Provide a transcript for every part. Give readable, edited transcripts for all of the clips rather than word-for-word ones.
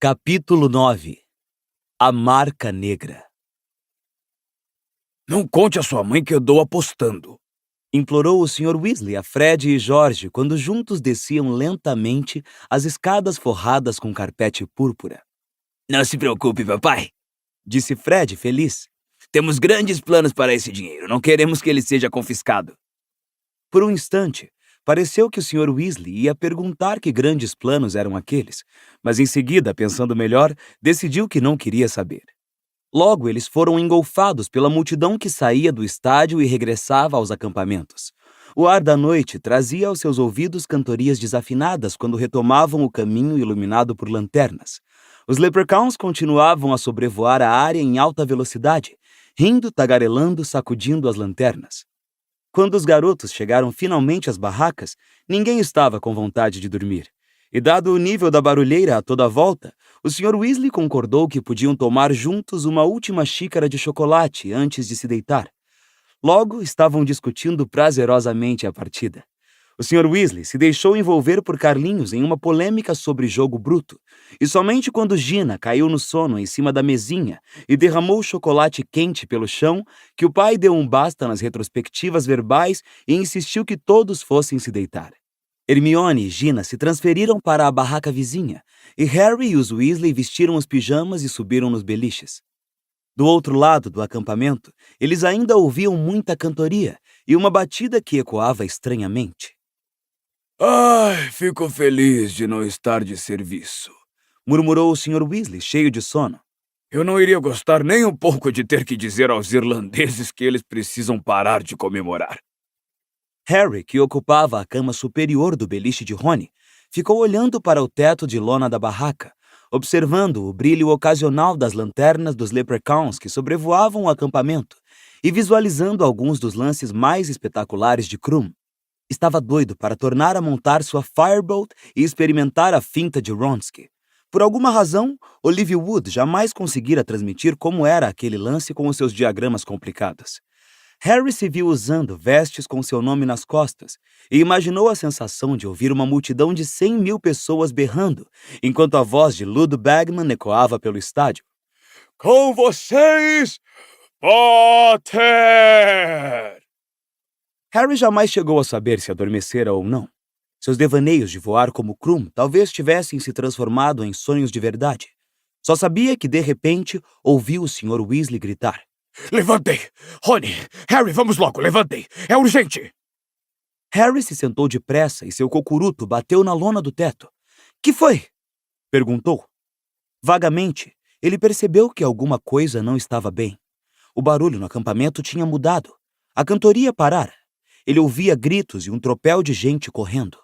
Capítulo 9. A Marca Negra. Não conte à sua mãe que eu dou apostando, Implorou o Sr. Weasley a Fred e George quando juntos desciam lentamente as escadas forradas com carpete púrpura. Não se preocupe, papai. Disse Fred, feliz. Temos grandes planos para esse dinheiro. Não queremos que ele seja confiscado. Por um instante, pareceu que o Sr. Weasley ia perguntar que grandes planos eram aqueles, mas em seguida, pensando melhor, decidiu que não queria saber. Logo, eles foram engolfados pela multidão que saía do estádio e regressava aos acampamentos. O ar da noite trazia aos seus ouvidos cantorias desafinadas quando retomavam o caminho iluminado por lanternas. Os Leprechauns continuavam a sobrevoar a área em alta velocidade, rindo, tagarelando, sacudindo as lanternas. Quando os garotos chegaram finalmente às barracas, ninguém estava com vontade de dormir. E dado o nível da barulheira a toda a volta, o Sr. Weasley concordou que podiam tomar juntos uma última xícara de chocolate antes de se deitar. Logo, estavam discutindo prazerosamente a partida. O Sr. Weasley se deixou envolver por Carlinhos em uma polêmica sobre jogo bruto, e somente quando Gina caiu no sono em cima da mesinha e derramou chocolate quente pelo chão, que o pai deu um basta nas retrospectivas verbais e insistiu que todos fossem se deitar. Hermione e Gina se transferiram para a barraca vizinha, e Harry e os Weasley vestiram os pijamas e subiram nos beliches. Do outro lado do acampamento, eles ainda ouviam muita cantoria e uma batida que ecoava estranhamente. Ai, fico feliz de não estar de serviço, Murmurou o Sr. Weasley, cheio de sono. Eu não iria gostar nem um pouco de ter que dizer aos irlandeses que eles precisam parar de comemorar. Harry, que ocupava a cama superior do beliche de Rony, ficou olhando para o teto de lona da barraca, observando o brilho ocasional das lanternas dos Leprechauns que sobrevoavam o acampamento e visualizando alguns dos lances mais espetaculares de Krum. Estava doido para tornar a montar sua Firebolt e experimentar a finta de Wronski. Por alguma razão, Olivia Wood jamais conseguira transmitir como era aquele lance com os seus diagramas complicados. Harry se viu usando vestes com seu nome nas costas e imaginou a sensação de ouvir uma multidão de 100.000 pessoas berrando, enquanto a voz de Ludo Bagman ecoava pelo estádio. Com vocês, Potter! Harry jamais chegou a saber se adormecera ou não. Seus devaneios de voar como Krum talvez tivessem se transformado em sonhos de verdade. Só sabia que, de repente, ouviu o Sr. Weasley gritar. Levantei! Rony! Harry, vamos logo! Levantei! É urgente! Harry se sentou depressa e seu cocuruto bateu na lona do teto. — Que foi? Perguntou. Vagamente, ele percebeu que alguma coisa não estava bem. O barulho no acampamento tinha mudado. A cantoria parara. Ele ouvia gritos e um tropel de gente correndo.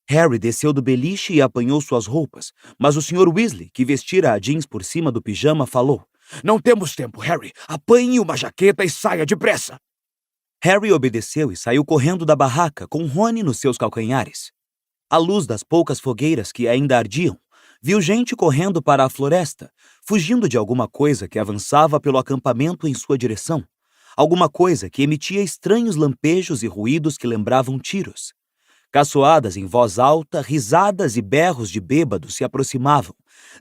Harry desceu do beliche e apanhou suas roupas, mas o Sr. Weasley, que vestira a jeans por cima do pijama, falou. Não temos tempo, Harry. Apanhe uma jaqueta e saia depressa. Harry obedeceu e saiu correndo da barraca com Rony nos seus calcanhares. À luz das poucas fogueiras que ainda ardiam, viu gente correndo para a floresta, fugindo de alguma coisa que avançava pelo acampamento em sua direção. Alguma coisa que emitia estranhos lampejos e ruídos que lembravam tiros. Caçoadas em voz alta, risadas e berros de bêbados se aproximavam.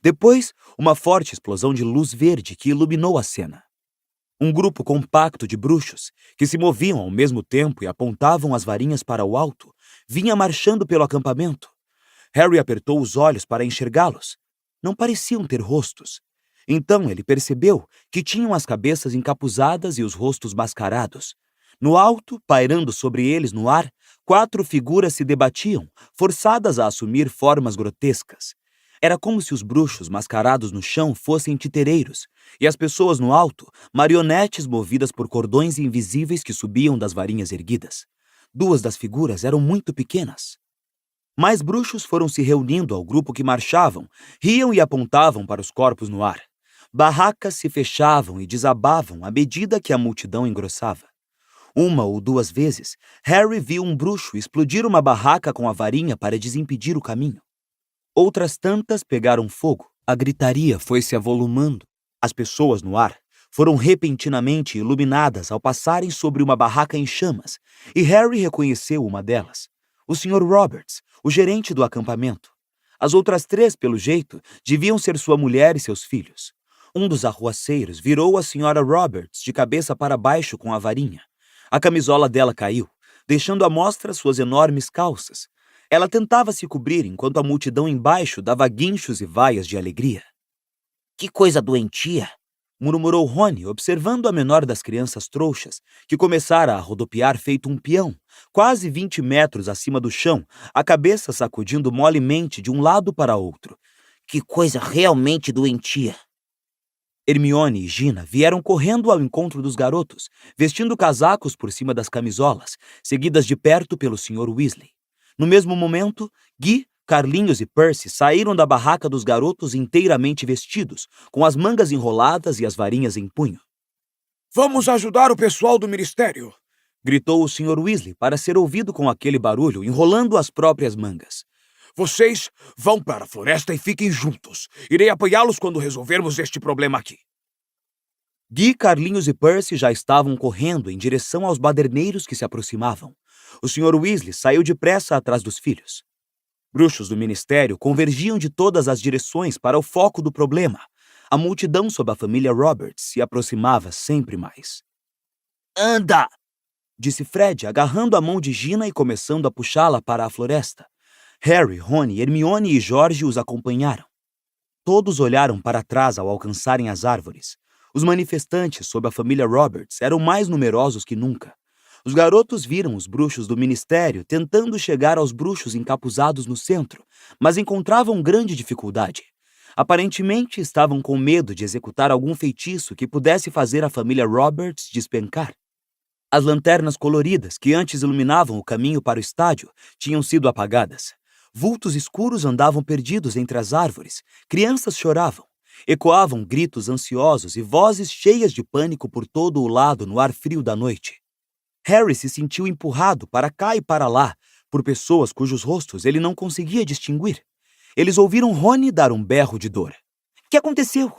Depois, uma forte explosão de luz verde que iluminou a cena. Um grupo compacto de bruxos, que se moviam ao mesmo tempo e apontavam as varinhas para o alto, vinha marchando pelo acampamento. Harry apertou os olhos para enxergá-los. Não pareciam ter rostos. Então ele percebeu que tinham as cabeças encapuzadas e os rostos mascarados. No alto, pairando sobre eles no ar, 4 figuras se debatiam, forçadas a assumir formas grotescas. Era como se os bruxos mascarados no chão fossem titereiros, e as pessoas no alto, marionetes movidas por cordões invisíveis que subiam das varinhas erguidas. 2 das figuras eram muito pequenas. Mais bruxos foram se reunindo ao grupo que marchavam, riam e apontavam para os corpos no ar. Barracas se fechavam e desabavam à medida que a multidão engrossava. 1 ou 2 vezes, Harry viu um bruxo explodir uma barraca com a varinha para desimpedir o caminho. Outras tantas pegaram fogo. A gritaria foi se avolumando. As pessoas no ar foram repentinamente iluminadas ao passarem sobre uma barraca em chamas, e Harry reconheceu uma delas. O Sr. Roberts, o gerente do acampamento. As outras 3, pelo jeito, deviam ser sua mulher e seus filhos. Um dos arruaceiros virou a Sra. Roberts de cabeça para baixo com a varinha. A camisola dela caiu, deixando à mostra suas enormes calças. Ela tentava se cobrir enquanto a multidão embaixo dava guinchos e vaias de alegria. Que coisa doentia! Murmurou Rony, observando a menor das crianças trouxas, que começara a rodopiar feito um peão, quase 20 metros acima do chão, a cabeça sacudindo molemente de um lado para outro. Que coisa realmente doentia! Hermione e Gina vieram correndo ao encontro dos garotos, vestindo casacos por cima das camisolas, seguidas de perto pelo Sr. Weasley. No mesmo momento, Guy, Carlinhos e Percy saíram da barraca dos garotos inteiramente vestidos, com as mangas enroladas e as varinhas em punho. Vamos ajudar o pessoal do ministério! Gritou o Sr. Weasley para ser ouvido com aquele barulho, enrolando as próprias mangas. Vocês vão para a floresta e fiquem juntos. Irei apoiá-los quando resolvermos este problema aqui. Guy, Carlinhos e Percy já estavam correndo em direção aos baderneiros que se aproximavam. O Sr. Weasley saiu depressa atrás dos filhos. Bruxos do ministério convergiam de todas as direções para o foco do problema. A multidão sob a família Roberts se aproximava sempre mais. Anda! Disse Fred, agarrando a mão de Gina e começando a puxá-la para a floresta. Harry, Rony, Hermione e George os acompanharam. Todos olharam para trás ao alcançarem as árvores. Os manifestantes sob a família Roberts eram mais numerosos que nunca. Os garotos viram os bruxos do ministério tentando chegar aos bruxos encapuzados no centro, mas encontravam grande dificuldade. Aparentemente, estavam com medo de executar algum feitiço que pudesse fazer a família Roberts despencar. As lanternas coloridas que antes iluminavam o caminho para o estádio tinham sido apagadas. Vultos escuros andavam perdidos entre as árvores. Crianças choravam. Ecoavam gritos ansiosos e vozes cheias de pânico por todo o lado no ar frio da noite. Harry se sentiu empurrado para cá e para lá por pessoas cujos rostos ele não conseguia distinguir. Eles ouviram Rony dar um berro de dor. O que aconteceu?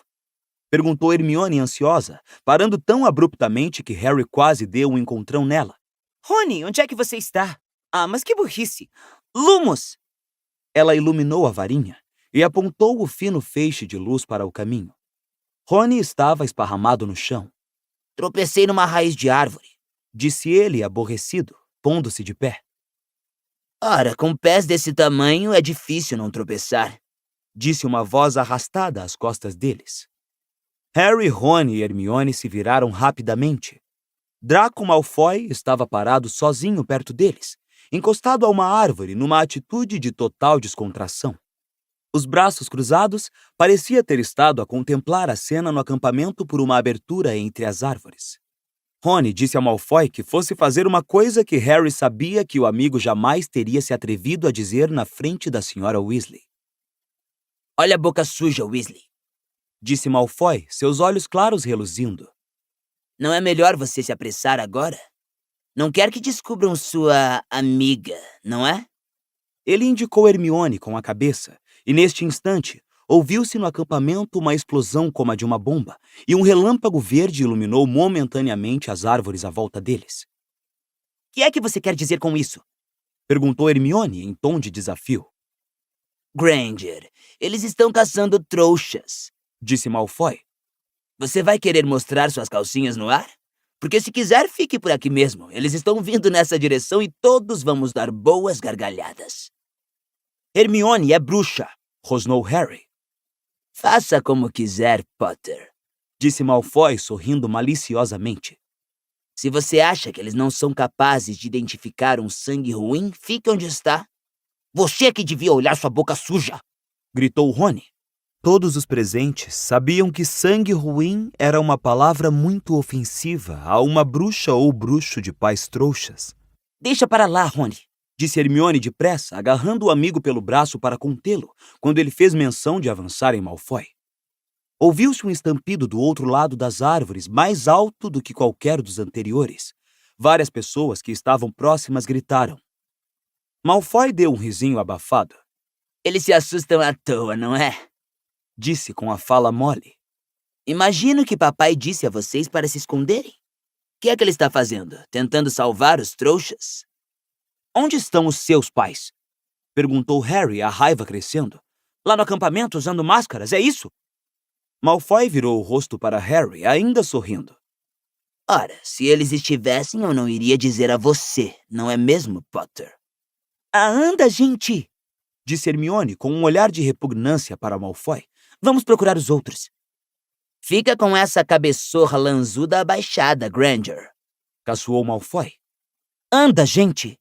Perguntou Hermione ansiosa, parando tão abruptamente que Harry quase deu um encontrão nela. Rony, onde é que você está? Ah, mas que burrice! Lumos! Ela iluminou a varinha e apontou o fino feixe de luz para o caminho. Rony estava esparramado no chão. Tropecei numa raiz de árvore, disse ele, aborrecido, pondo-se de pé. Ora, com pés desse tamanho é difícil não tropeçar, disse uma voz arrastada às costas deles. Harry, Rony e Hermione se viraram rapidamente. Draco Malfoy estava parado sozinho perto deles, encostado a uma árvore numa atitude de total descontração. Os braços cruzados, parecia ter estado a contemplar a cena no acampamento por uma abertura entre as árvores. Rony disse a Malfoy que fosse fazer uma coisa que Harry sabia que o amigo jamais teria se atrevido a dizer na frente da Sra. Weasley. Olha a boca suja, Weasley, disse Malfoy, seus olhos claros reluzindo. Não é melhor você se apressar agora? Não quer que descubram sua amiga, não é? Ele indicou Hermione com a cabeça, e neste instante, ouviu-se no acampamento uma explosão como a de uma bomba, e um relâmpago verde iluminou momentaneamente as árvores à volta deles. O que é que você quer dizer com isso? Perguntou Hermione em tom de desafio. Granger, eles estão caçando trouxas, disse Malfoy. Você vai querer mostrar suas calcinhas no ar? Porque se quiser, fique por aqui mesmo. Eles estão vindo nessa direção e todos vamos dar boas gargalhadas. Hermione é bruxa, rosnou Harry. Faça como quiser, Potter, disse Malfoy, sorrindo maliciosamente. Se você acha que eles não são capazes de identificar um sangue ruim, fique onde está. Você é que devia olhar sua boca suja, gritou Rony. Todos os presentes sabiam que sangue ruim era uma palavra muito ofensiva a uma bruxa ou bruxo de pais trouxas. Deixa para lá, Rony, disse Hermione depressa, agarrando o amigo pelo braço para contê-lo, quando ele fez menção de avançar em Malfoy. Ouviu-se um estampido do outro lado das árvores, mais alto do que qualquer dos anteriores. Várias pessoas que estavam próximas gritaram. Malfoy deu um risinho abafado. Eles se assustam à toa, não é? Disse com a fala mole. Imagino que papai disse a vocês para se esconderem. O que é que ele está fazendo? Tentando salvar os trouxas? Onde estão os seus pais? Perguntou Harry, a raiva crescendo. Lá no acampamento, usando máscaras, é isso? Malfoy virou o rosto para Harry, ainda sorrindo. Ora, se eles estivessem, eu não iria dizer a você, não é mesmo, Potter? Ah, anda, gente! Disse Hermione com um olhar de repugnância para Malfoy. Vamos procurar os outros. Fica com essa cabeçorra lanzuda abaixada, Granger. Caçoou Malfoy. Anda, gente!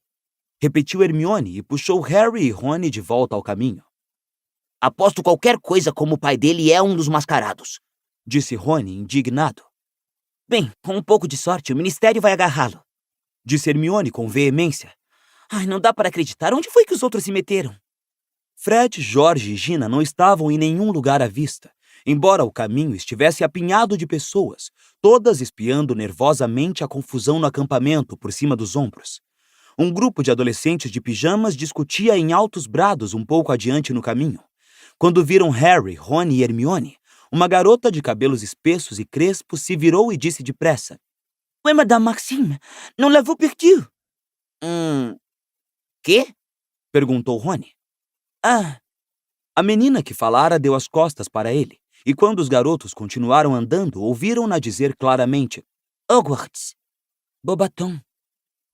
Repetiu Hermione e puxou Harry e Rony de volta ao caminho. Aposto qualquer coisa como o pai dele é um dos mascarados, disse Rony, indignado. Bem, com um pouco de sorte, o Ministério vai agarrá-lo, disse Hermione com veemência. Ai, não dá para acreditar. Onde foi que os outros se meteram? Fred, George e Gina não estavam em nenhum lugar à vista, embora o caminho estivesse apinhado de pessoas, todas espiando nervosamente a confusão no acampamento por cima dos ombros. Um grupo de adolescentes de pijamas discutia em altos brados um pouco adiante no caminho. Quando viram Harry, Ron e Hermione, uma garota de cabelos espessos e crespos se virou e disse depressa. Oi, Madame Maxime, não l'avez perdu? Quê? Perguntou Rony. Ah. A menina que falara deu as costas para ele, e quando os garotos continuaram andando, ouviram-na dizer claramente. Hogwarts. Bobaton.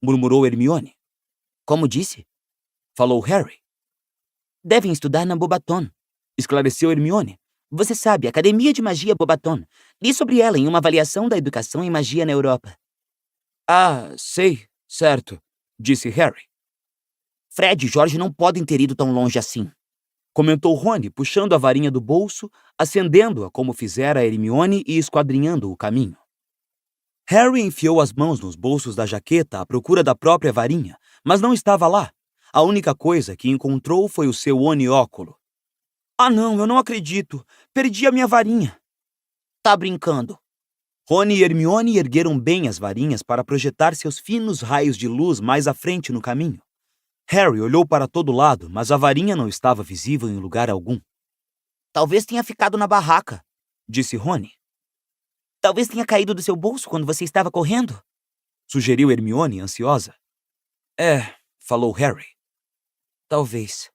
Murmurou Hermione. Como disse? Falou Harry. Devem estudar na Bobaton, esclareceu Hermione. Você sabe, Academia de Magia Bobaton. Li sobre ela em uma avaliação da educação em magia na Europa. Ah, sei, certo, disse Harry. Fred e George não podem ter ido tão longe assim, comentou Rony, puxando a varinha do bolso, acendendo-a como fizera Hermione e esquadrinhando o caminho. Harry enfiou as mãos nos bolsos da jaqueta à procura da própria varinha, mas não estava lá. A única coisa que encontrou foi o seu onióculo. Ah não, eu não acredito. Perdi a minha varinha. Tá brincando. Rony e Hermione ergueram bem as varinhas para projetar seus finos raios de luz mais à frente no caminho. Harry olhou para todo lado, mas a varinha não estava visível em lugar algum. Talvez tenha ficado na barraca, disse Rony. Talvez tenha caído do seu bolso quando você estava correndo, sugeriu Hermione, ansiosa. É, falou Harry. Talvez.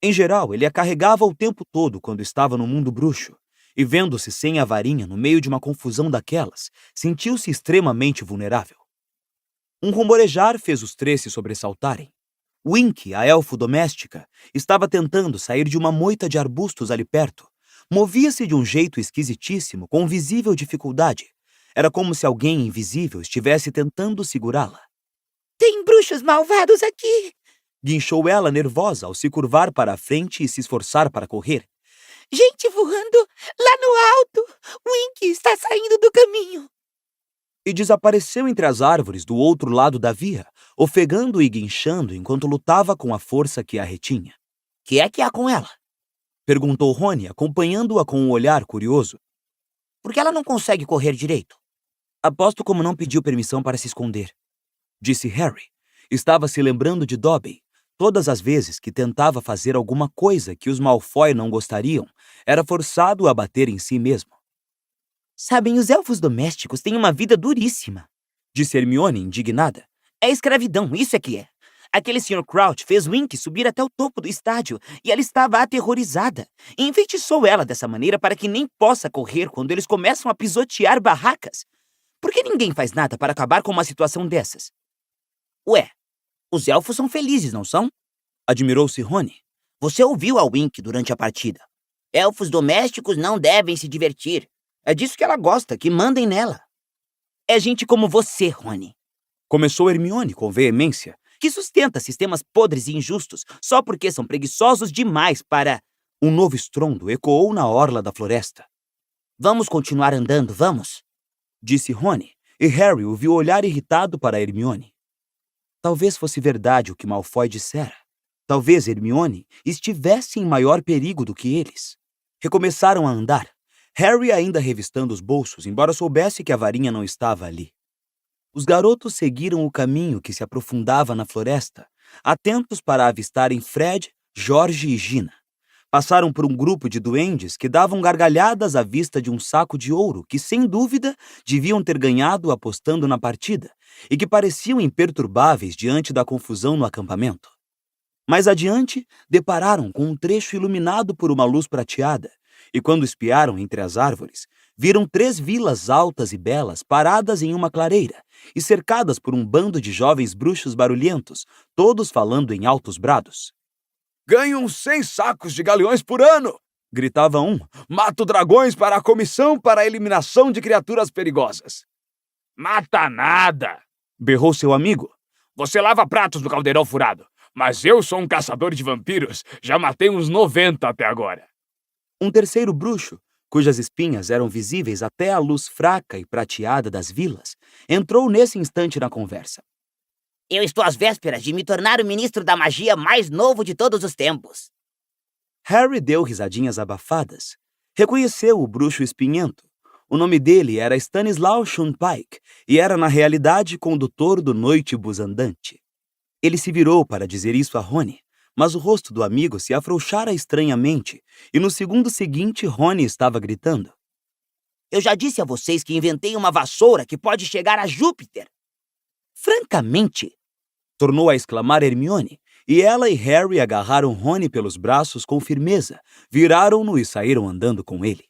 Em geral, ele a carregava o tempo todo quando estava no mundo bruxo, e vendo-se sem a varinha no meio de uma confusão daquelas, sentiu-se extremamente vulnerável. Um rumorejar fez os três se sobressaltarem. Winky, a elfo doméstica, estava tentando sair de uma moita de arbustos ali perto. Movia-se de um jeito esquisitíssimo, com visível dificuldade. Era como se alguém invisível estivesse tentando segurá-la. Tem bruxos malvados aqui! Guinchou ela nervosa ao se curvar para a frente e se esforçar para correr. Gente voando lá no alto! Winky está saindo do caminho! E desapareceu entre as árvores do outro lado da via, ofegando e guinchando enquanto lutava com a força que a retinha. Que é que há com ela? Perguntou Rony, acompanhando-a com um olhar curioso. Por que ela não consegue correr direito? Aposto como não pediu permissão para se esconder, disse Harry. Estava se lembrando de Dobby. Todas as vezes que tentava fazer alguma coisa que os Malfoy não gostariam, era forçado a bater em si mesmo. Sabem, os elfos domésticos têm uma vida duríssima, disse Hermione, indignada. É escravidão, isso é que é. Aquele Sr. Crouch fez Winky subir até o topo do estádio e ela estava aterrorizada. E enfeitiçou ela dessa maneira para que nem possa correr quando eles começam a pisotear barracas. Por que ninguém faz nada para acabar com uma situação dessas? Ué, os elfos são felizes, não são? Admirou-se Rony. Você ouviu a Winky durante a partida. Elfos domésticos não devem se divertir. É disso que ela gosta, que mandem nela. É gente como você, Rony. Começou Hermione com veemência. Que sustenta sistemas podres e injustos só porque são preguiçosos demais para... Um novo estrondo ecoou na orla da floresta. Vamos continuar andando, vamos? Disse Rony, e Harry o viu olhar irritado para Hermione. Talvez fosse verdade o que Malfoy dissera. Talvez Hermione estivesse em maior perigo do que eles. Recomeçaram a andar. Harry ainda revistando os bolsos, embora soubesse que a varinha não estava ali. Os garotos seguiram o caminho que se aprofundava na floresta, atentos para avistarem Fred, George e Gina. Passaram por um grupo de duendes que davam gargalhadas à vista de um saco de ouro que, sem dúvida, deviam ter ganhado apostando na partida e que pareciam imperturbáveis diante da confusão no acampamento. Mais adiante, depararam com um trecho iluminado por uma luz prateada, e quando espiaram entre as árvores, viram 3 vilas altas e belas paradas em uma clareira e cercadas por um bando de jovens bruxos barulhentos, todos falando em altos brados. Ganham 100 sacos de galeões por ano! Gritava um. Mato dragões para a comissão para a eliminação de criaturas perigosas. Mata nada! Berrou seu amigo. Você lava pratos no caldeirão furado, mas eu sou um caçador de vampiros. Já matei uns 90 até agora. Um terceiro bruxo, cujas espinhas eram visíveis até a luz fraca e prateada das vilas, entrou nesse instante na conversa. Eu estou às vésperas de me tornar o ministro da magia mais novo de todos os tempos. Harry deu risadinhas abafadas. Reconheceu o bruxo espinhento. O nome dele era Stanislaw Schunpike e era, na realidade, condutor do Noitibus andante. Ele se virou para dizer isso a Rony, mas o rosto do amigo se afrouxara estranhamente, e no segundo seguinte Rony estava gritando. Eu já disse a vocês que inventei uma vassoura que pode chegar a Júpiter. Francamente, tornou a exclamar Hermione, e ela e Harry agarraram Rony pelos braços com firmeza, viraram-no e saíram andando com ele.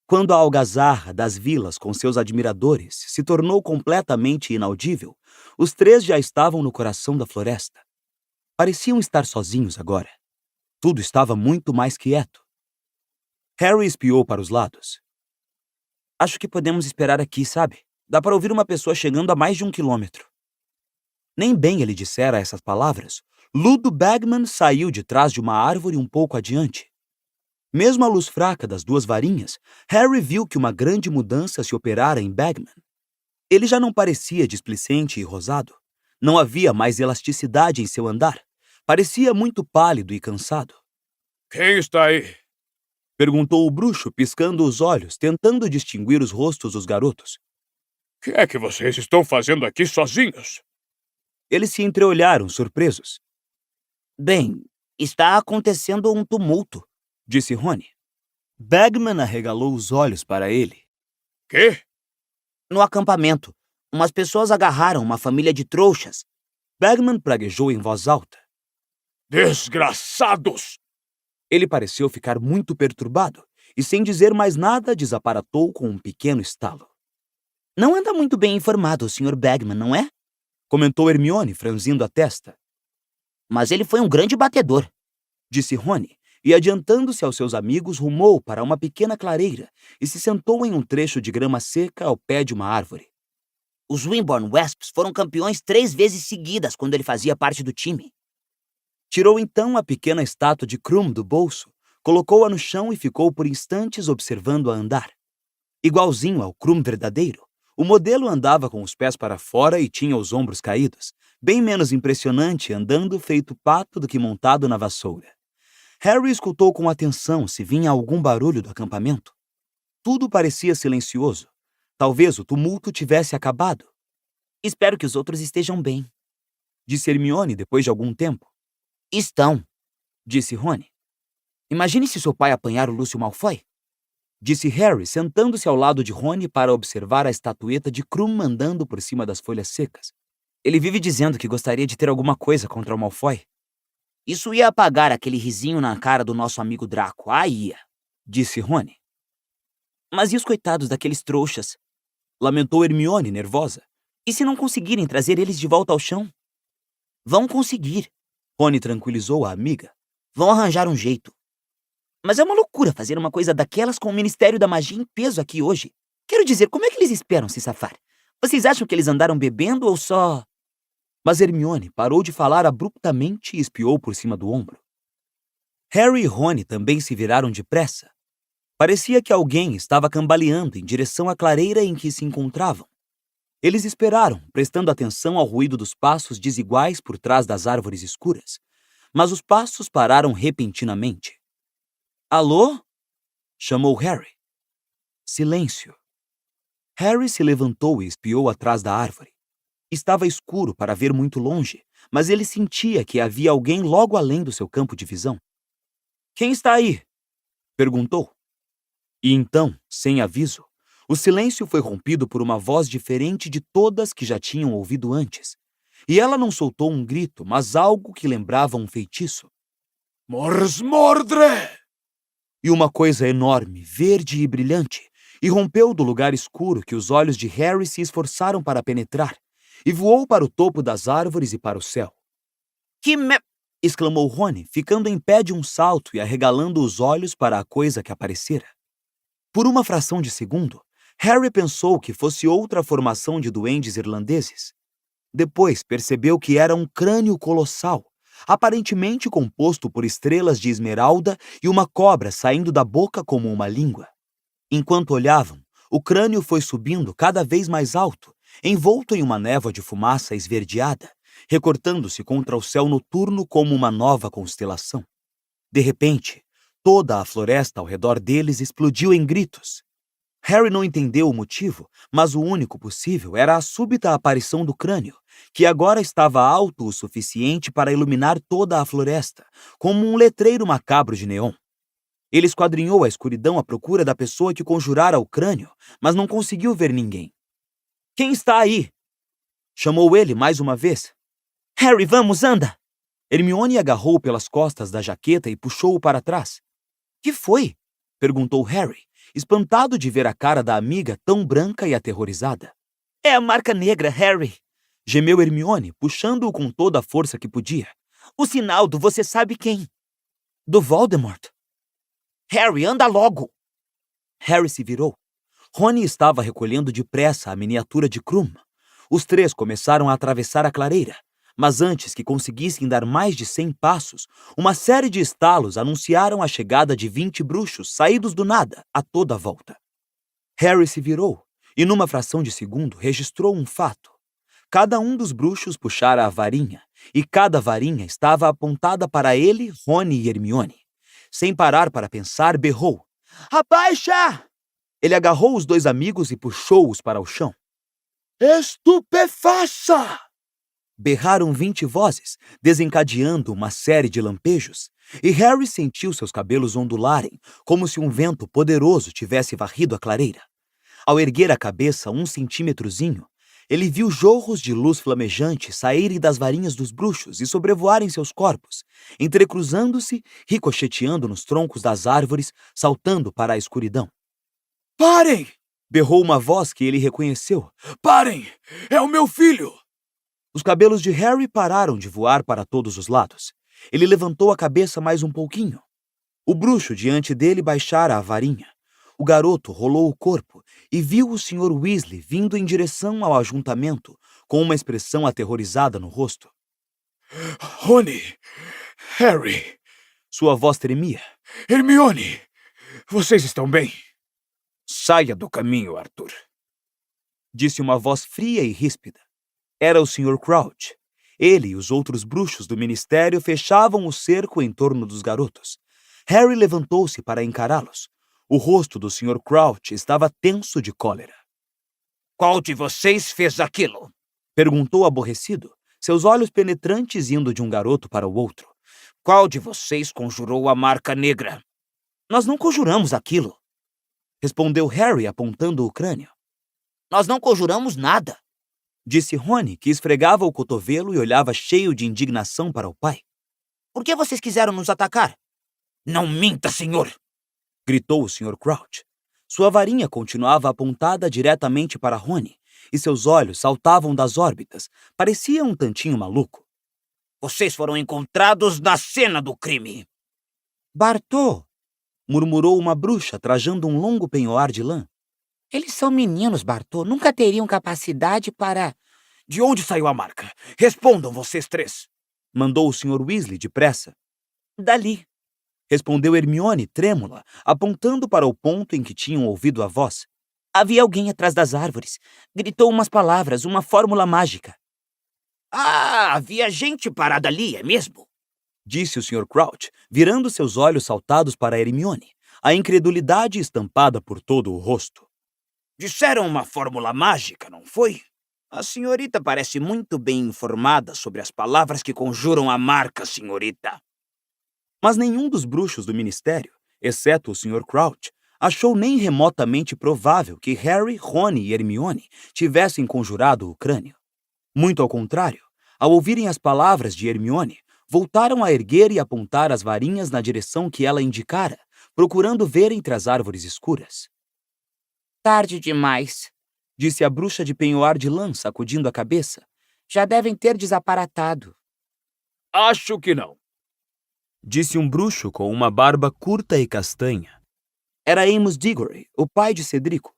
Quando a algazarra das vilas com seus admiradores se tornou completamente inaudível, os 3 já estavam no coração da floresta. Pareciam estar sozinhos agora. Tudo estava muito mais quieto. Harry espiou para os lados. Acho que podemos esperar aqui, sabe? Dá para ouvir uma pessoa chegando a mais de 1 quilômetro. Nem bem ele dissera essas palavras, Ludo Bagman saiu de trás de uma árvore um pouco adiante. Mesmo à luz fraca das 2 varinhas, Harry viu que uma grande mudança se operara em Bagman. Ele já não parecia displicente e rosado. Não havia mais elasticidade em seu andar. Parecia muito pálido e cansado. Quem está aí? Perguntou o bruxo, piscando os olhos, tentando distinguir os rostos dos garotos. O que é que vocês estão fazendo aqui sozinhos? Eles se entreolharam, surpresos. Bem, está acontecendo um tumulto, disse Rony. Bagman arregalou os olhos para ele. Quê? No acampamento, umas pessoas agarraram uma família de trouxas. Bagman praguejou em voz alta. Desgraçados! Ele pareceu ficar muito perturbado e, sem dizer mais nada, desaparatou com um pequeno estalo. Não anda muito bem informado, o Sr. Bagman, não é? Comentou Hermione, franzindo a testa. Mas ele foi um grande batedor, disse Rony, e adiantando-se aos seus amigos, rumou para uma pequena clareira e se sentou em um trecho de grama seca ao pé de uma árvore. Os Wimborne Wasps foram campeões 3 vezes seguidas quando ele fazia parte do time. Tirou então a pequena estátua de Krum do bolso, colocou-a no chão e ficou por instantes observando-a andar. Igualzinho ao Krum verdadeiro, o modelo andava com os pés para fora e tinha os ombros caídos, bem menos impressionante andando feito pato do que montado na vassoura. Harry escutou com atenção se vinha algum barulho do acampamento. Tudo parecia silencioso. Talvez o tumulto tivesse acabado. Espero que os outros estejam bem, disse Hermione depois de algum tempo. Estão, disse Rony. Imagine se seu pai apanhar o Lúcio Malfoy. Disse Harry, sentando-se ao lado de Rony para observar a estatueta de Krum andando por cima das folhas secas. Ele vive dizendo que gostaria de ter alguma coisa contra o Malfoy. Isso ia apagar aquele risinho na cara do nosso amigo Draco. Ah, ia, disse Rony. Mas e os coitados daqueles trouxas? Lamentou Hermione, nervosa. E se não conseguirem trazer eles de volta ao chão? Vão conseguir, Rony tranquilizou a amiga. Vão arranjar um jeito. Mas é uma loucura fazer uma coisa daquelas com o Ministério da Magia em peso aqui hoje. Quero dizer, como é que eles esperam se safar? Vocês acham que eles andaram bebendo ou só... Mas Hermione parou de falar abruptamente e espiou por cima do ombro. Harry e Rony também se viraram depressa. Parecia que alguém estava cambaleando em direção à clareira em que se encontravam. Eles esperaram, prestando atenção ao ruído dos passos desiguais por trás das árvores escuras. Mas os passos pararam repentinamente. Alô? Chamou Harry. Silêncio. Harry se levantou e espiou atrás da árvore. Estava escuro para ver muito longe, mas ele sentia que havia alguém logo além do seu campo de visão. Quem está aí? Perguntou. E então, sem aviso, o silêncio foi rompido por uma voz diferente de todas que já tinham ouvido antes. E ela não soltou um grito, mas algo que lembrava um feitiço. Mors Mordre! E uma coisa enorme, verde e brilhante, irrompeu do lugar escuro que os olhos de Harry se esforçaram para penetrar, e voou para o topo das árvores e para o céu. Exclamou Rony, ficando em pé de um salto e arregalando os olhos para a coisa que aparecera. Por uma fração de segundo, Harry pensou que fosse outra formação de duendes irlandeses. Depois percebeu que era um crânio colossal, aparentemente composto por estrelas de esmeralda e uma cobra saindo da boca como uma língua. Enquanto olhavam, o crânio foi subindo cada vez mais alto, envolto em uma névoa de fumaça esverdeada, recortando-se contra o céu noturno como uma nova constelação. De repente, toda a floresta ao redor deles explodiu em gritos. Harry não entendeu o motivo, mas o único possível era a súbita aparição do crânio, que agora estava alto o suficiente para iluminar toda a floresta, como um letreiro macabro de neon. Ele esquadrinhou a escuridão à procura da pessoa que conjurara o crânio, mas não conseguiu ver ninguém. "Quem está aí?" chamou ele mais uma vez. Harry, vamos, anda! Hermione agarrou pelas costas da jaqueta e puxou-o para trás. "Que foi?" perguntou Harry, espantado de ver a cara da amiga tão branca e aterrorizada. É a marca negra, Harry. Gemeu Hermione, puxando-o com toda a força que podia. O sinal do você sabe quem. Do Voldemort. Harry, anda logo! Harry se virou. Rony estava recolhendo depressa a miniatura de Krum. Os três começaram a atravessar a clareira, mas antes que conseguissem dar mais de 100 passos, uma série de estalos anunciaram a chegada de 20 bruxos saídos do nada, a toda a volta. Harry se virou e, numa fração de segundo, registrou um fato. Cada um dos bruxos puxara a varinha, e cada varinha estava apontada para ele, Rony e Hermione. Sem parar para pensar, berrou: "Abaixa!" Ele agarrou os dois amigos e puxou-os para o chão. "Estupefaça!" Berraram 20 vozes, desencadeando uma série de lampejos, e Harry sentiu seus cabelos ondularem, como se um vento poderoso tivesse varrido a clareira. Ao erguer a cabeça 1 centímetrozinho, ele viu jorros de luz flamejante saírem das varinhas dos bruxos e sobrevoarem seus corpos, entrecruzando-se, ricocheteando nos troncos das árvores, saltando para a escuridão. Parem! Berrou uma voz que ele reconheceu. Parem! É o meu filho! Os cabelos de Harry pararam de voar para todos os lados. Ele levantou a cabeça mais um pouquinho. O bruxo diante dele baixara a varinha. O garoto rolou o corpo e viu o Sr. Weasley vindo em direção ao ajuntamento, com uma expressão aterrorizada no rosto. Rony! Harry! Sua voz tremia. Hermione! Vocês estão bem? Saia do caminho, Arthur. Disse uma voz fria e ríspida. Era o Sr. Crouch. Ele e os outros bruxos do ministério fechavam o cerco em torno dos garotos. Harry levantou-se para encará-los. O rosto do Sr. Crouch estava tenso de cólera. Qual de vocês fez aquilo? Perguntou aborrecido, seus olhos penetrantes indo de um garoto para o outro. Qual de vocês conjurou a marca negra? Nós não conjuramos aquilo, respondeu Harry apontando o crânio. Nós não conjuramos nada, disse Rony, que esfregava o cotovelo e olhava cheio de indignação para o pai. Por que vocês quiseram nos atacar? Não minta, senhor! Gritou o Sr. Crouch. Sua varinha continuava apontada diretamente para Rony, e seus olhos saltavam das órbitas. Parecia um tantinho maluco. Vocês foram encontrados na cena do crime. Bartô! Murmurou uma bruxa, trajando um longo penhoar de lã. Eles são meninos, Bartô. Nunca teriam capacidade para... De onde saiu a marca? Respondam vocês três. Mandou o Sr. Weasley depressa. Dali. Respondeu Hermione, trêmula, apontando para o ponto em que tinham ouvido a voz. Havia alguém atrás das árvores. Gritou umas palavras, uma fórmula mágica. Ah, havia gente parada ali, é mesmo? Disse o Sr. Crouch, virando seus olhos saltados para Hermione, a incredulidade estampada por todo o rosto. Disseram uma fórmula mágica, não foi? A senhorita parece muito bem informada sobre as palavras que conjuram a marca, senhorita. Mas nenhum dos bruxos do ministério, exceto o Sr. Crouch, achou nem remotamente provável que Harry, Rony e Hermione tivessem conjurado o crânio. Muito ao contrário, Ao ouvirem as palavras de Hermione, voltaram a erguer e apontar as varinhas na direção que ela indicara, procurando ver entre as árvores escuras. Tarde demais, Disse a bruxa de penhoar de lã, sacudindo a cabeça. já devem ter desaparatado. Acho que não. Disse um bruxo com uma barba curta e castanha. Era Amos Diggory, o pai de Cedrico.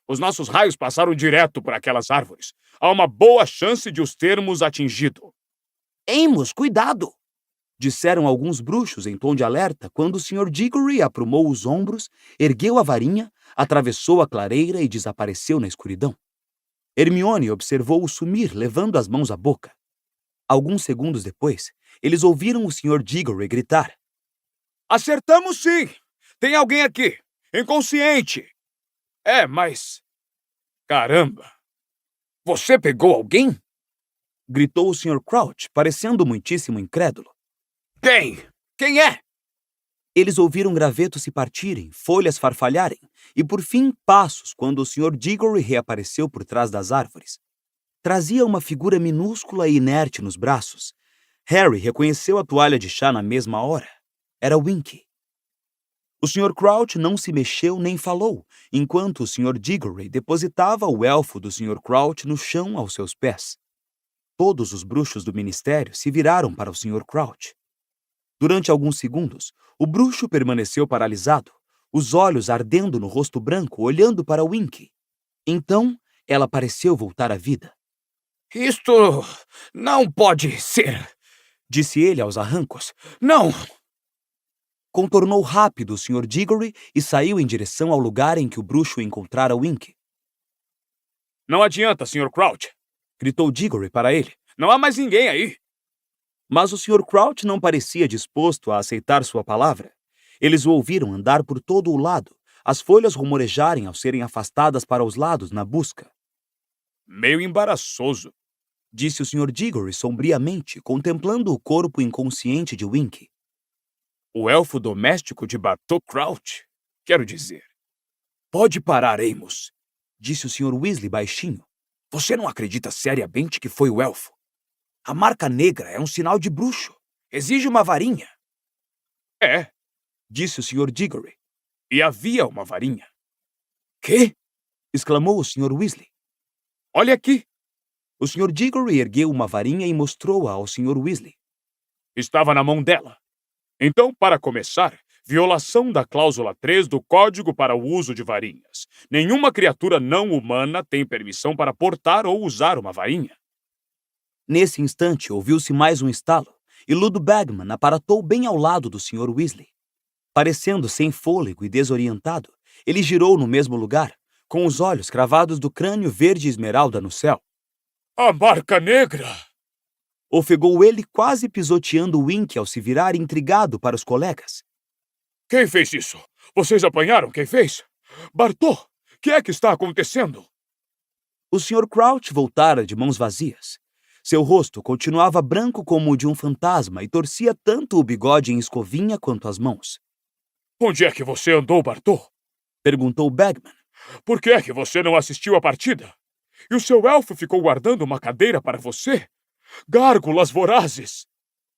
Os nossos raios passaram direto por aquelas árvores. Há uma boa chance de os termos atingido. Amos, cuidado! Disseram alguns bruxos em tom de alerta quando o Sr. Diggory aprumou os ombros, ergueu a varinha, atravessou a clareira e desapareceu na escuridão. Hermione observou-o sumir, levando as mãos à boca. Alguns segundos depois, eles ouviram o Sr. Diggory gritar. Acertamos sim! Tem alguém aqui! Inconsciente! Mas... Caramba! Você pegou alguém? Gritou o Sr. Crouch, parecendo muitíssimo incrédulo. Quem? Quem é? Eles ouviram gravetos se partirem, folhas farfalharem e, por fim, passos quando o Sr. Diggory reapareceu por trás das árvores. Trazia uma figura minúscula e inerte nos braços. Harry reconheceu a toalha de chá na mesma hora. Era Winky. O Sr. Crouch não se mexeu nem falou, enquanto o Sr. Diggory depositava o elfo do Sr. Crouch no chão aos seus pés. Todos os bruxos do ministério se viraram para o Sr. Crouch. Durante alguns segundos, o bruxo permaneceu paralisado, os olhos ardendo no rosto branco, olhando para Winky. Então, ela pareceu voltar à vida. Isto não pode ser, Disse ele aos arrancos. Não! Contornou rápido o Sr. Diggory e saiu em direção ao lugar em que o bruxo encontrara Winky. Não adianta, Sr. Crouch. Gritou Diggory para ele. Não há mais ninguém aí. Mas o Sr. Crouch não parecia disposto a aceitar sua palavra. Eles o ouviram andar por todo o lado, as folhas rumorejarem ao serem afastadas para os lados na busca. Meio embaraçoso, Disse o Sr. Diggory sombriamente, contemplando o corpo inconsciente de Winky. O elfo doméstico de Bartô Crouch, quero dizer. Pode parar, Amos, Disse o Sr. Weasley baixinho. Você não acredita seriamente que foi o elfo? A marca negra é um sinal de bruxo. Exige uma varinha. É, Disse o Sr. Diggory. e havia uma varinha. Quê? Exclamou o Sr. Weasley. Olha aqui, O Sr. Diggory ergueu uma varinha e mostrou-a ao Sr. Weasley. estava na mão dela. Então, para começar, violação da cláusula 3 do Código para o Uso de Varinhas. Nenhuma criatura não humana tem permissão para portar ou usar uma varinha. Nesse instante, ouviu-se mais um estalo, e Ludo Bagman aparatou bem ao lado do Sr. Weasley. Parecendo sem fôlego e desorientado, ele girou no mesmo lugar, com os olhos cravados do crânio verde esmeralda no céu. A marca negra! Ofegou ele, quase pisoteando Winky ao se virar intrigado para os colegas. Quem fez isso? Vocês apanharam quem fez? Bartô, o que é que está acontecendo? O Sr. Crouch voltara de mãos vazias. Seu rosto continuava branco como o de um fantasma e torcia tanto o bigode em escovinha quanto as mãos. Onde é que você andou, Bartô? Perguntou Bagman. Por que é que você não assistiu à partida? E o seu elfo ficou guardando uma cadeira para você? Gárgulas vorazes!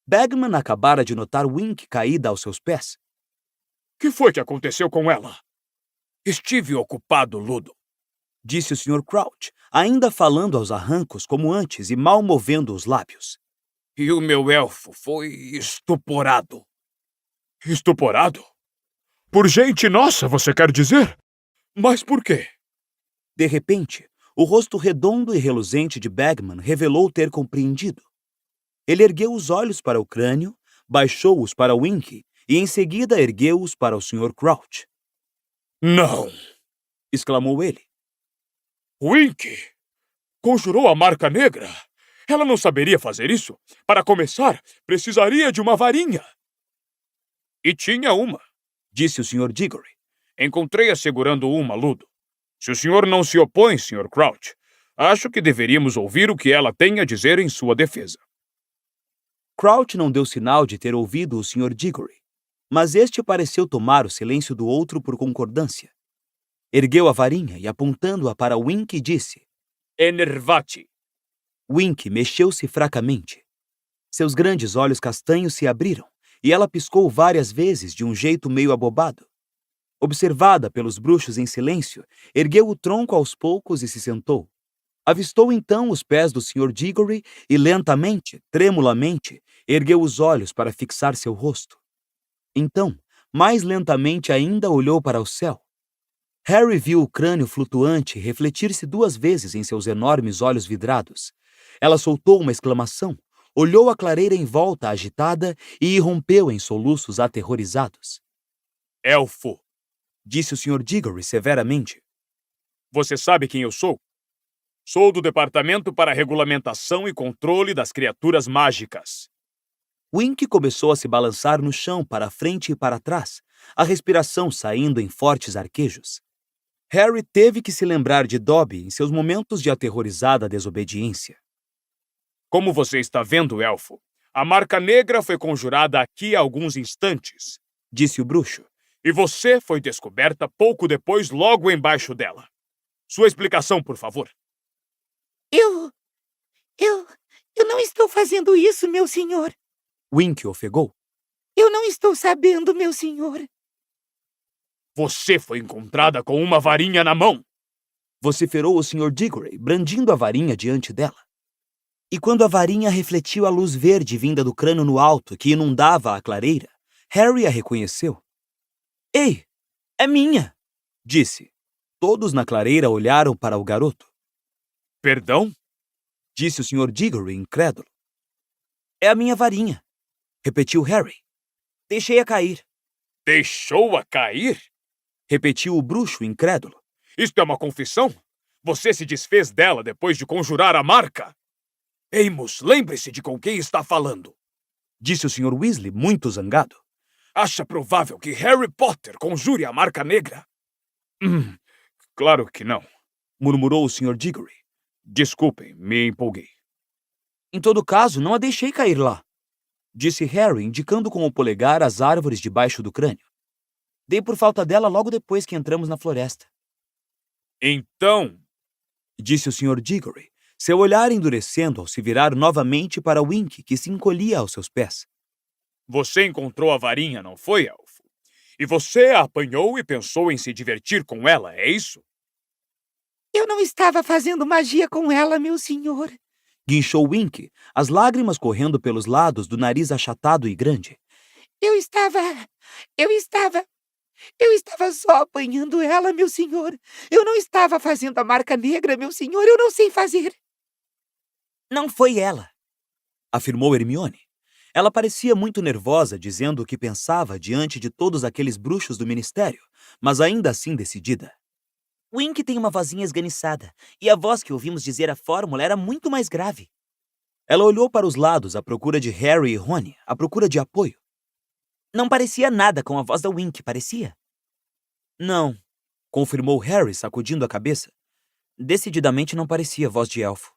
Bagman acabara de notar Winky caída aos seus pés. Que foi que aconteceu com ela? Estive ocupado, Ludo. Disse o Sr. Crouch, ainda falando aos arrancos como antes e mal movendo os lábios. E o meu elfo foi estuporado. Estuporado? Por gente nossa, você quer dizer? Mas por quê? De repente, o rosto redondo e reluzente de Bagman revelou ter compreendido. Ele ergueu os olhos para o crânio, baixou-os para Winky e em seguida ergueu-os para o Sr. Crouch. Não! Exclamou ele. Winky! Conjurou a marca negra? Ela não saberia fazer isso? Para começar, precisaria de uma varinha. E tinha uma, Disse o Sr. Diggory. Encontrei-a segurando uma, Ludo. Se o senhor não se opõe, Sr. Crouch, acho que deveríamos ouvir o que ela tem a dizer em sua defesa. Crouch não deu sinal de ter ouvido o Sr. Diggory, mas este pareceu tomar o silêncio do outro por concordância. Ergueu a varinha e, apontando-a para Winky, disse: Enervate. Wink mexeu-se fracamente. Seus grandes olhos castanhos se abriram, e ela piscou várias vezes de um jeito meio abobado. Observada pelos bruxos em silêncio, ergueu o tronco aos poucos e se sentou. Avistou então os pés do Sr. Diggory e lentamente, tremulamente, ergueu os olhos para fixar seu rosto. Então, mais lentamente ainda, olhou para o céu. Harry viu o crânio flutuante refletir-se 2 vezes em seus enormes olhos vidrados. Ela soltou uma exclamação, olhou a clareira em volta agitada e irrompeu em soluços aterrorizados. Elfo, Disse o Sr. Diggory severamente. você sabe quem eu sou? Sou do Departamento para Regulamentação e Controle das Criaturas Mágicas. Wink começou a se balançar no chão para frente e para trás, a respiração saindo em fortes arquejos. Harry teve que se lembrar de Dobby em seus momentos de aterrorizada desobediência. Como você está vendo, Elfo, a marca negra foi conjurada aqui há alguns instantes. Disse o bruxo. E você foi descoberta pouco depois, logo embaixo dela. Sua explicação, por favor. Eu não estou fazendo isso, meu senhor. Wink ofegou. Eu não estou sabendo, meu senhor. Você foi encontrada com uma varinha na mão. Vociferou o Sr. Diggory, brandindo a varinha diante dela. E quando a varinha refletiu a luz verde vinda do crânio no alto que inundava a clareira, Harry a reconheceu. Ei, é minha! Disse. Todos na clareira olharam para o garoto. Perdão? Disse o Sr. Diggory, incrédulo. É a minha varinha, repetiu Harry. Deixei-a cair, Deixou-a cair? repetiu o bruxo, incrédulo. Isto é uma confissão? Você se desfez dela depois de conjurar a marca? Amos, lembre-se de com quem está falando. Disse o Sr. Weasley, muito zangado. Acha provável que Harry Potter conjure a marca negra? Claro que não, Murmurou o Sr. Diggory. Desculpem, me empolguei. Em todo caso, não a deixei cair lá, disse Harry, indicando com o polegar as árvores debaixo do crânio. Dei por falta dela logo depois que entramos na floresta. Então, Disse o Sr. Diggory, seu olhar endurecendo ao se virar novamente para Wink, que se encolhia aos seus pés. você encontrou a varinha, não foi, Elfo? E você a apanhou e pensou em se divertir com ela, é isso? Eu não estava fazendo magia com ela, meu senhor. Guinchou Wink, as lágrimas correndo pelos lados do nariz achatado e grande. Eu estava só apanhando ela, meu senhor. Eu não estava fazendo a marca negra, meu senhor. Eu não sei fazer. Não foi ela. Afirmou Hermione. Ela parecia muito nervosa, dizendo o que pensava diante de todos aqueles bruxos do ministério, mas ainda assim decidida. Wink tem uma vozinha esganiçada, e a voz que ouvimos dizer a fórmula era muito mais grave. Ela olhou para os lados à procura de Harry e Rony, à procura de apoio. Não parecia nada com a voz da Wink, parecia? Não, confirmou Harry, sacudindo a cabeça. Decididamente não parecia voz de elfo.